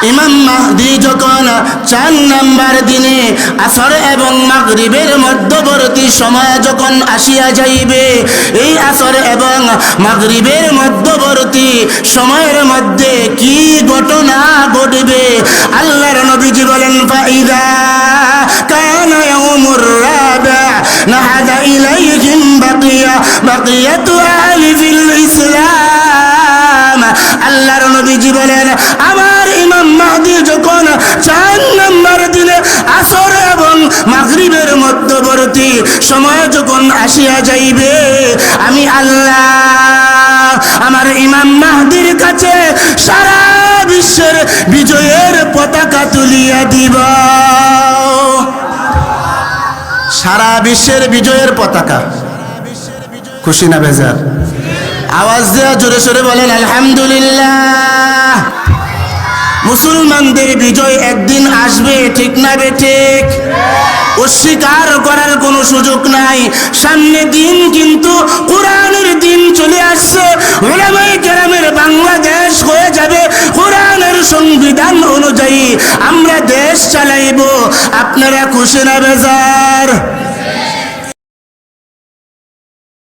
ইমাম মাহদী যখন 4 নাম্বার দিনে আসর এবং মাগরিবের মধ্যবর্তী সময় যখন আসিয়া যাইবে, এই আসর এবং মাগরিবের মধ্যবর্তী সময়ের মধ্যে কি ঘটনা ঘটবে আল্লাহর নবীজি বলেন, ফাইদা কানা ইয়াউমুর রাবি নাহাদা ইলাইহিম বাকিয়াতু আহলি ফিল ইসলাম। আল্লাহর নবীজি বলেন, আমার ইমাম মাহদী যখন 4 নম্বর দিনে আসর এবং মাগরিবের মধ্যবর্তী সময় যখন আসিয়া যাইবে, আমি আল্লাহ আমার ইমাম মাহদীর কাছে সারা বিশ্বের বিজয়ের পতাকা তুলিয়া দিব। সারা বিশ্বের বিজয়ের পতাকা। খুশি না বেজার? আওয়াজ দেয়া জোরে সোরে বলেন আলহামদুলিল্লাহ। মুসলমানদের বিজয় একদিন আসবে, ঠিক না বেঠিক? অস্বীকার করার কোনো সুযোগ নাই। সামনে দিন কিন্তু কোরআনের দিন চলে আসছে। উলামায়ে কেরামের বাংলাদেশ হয়ে যাবে কোরআনের সংবিধান অনুযায়ী আমরা দেশ চালাইব। আপনারা খুশি না বেজার?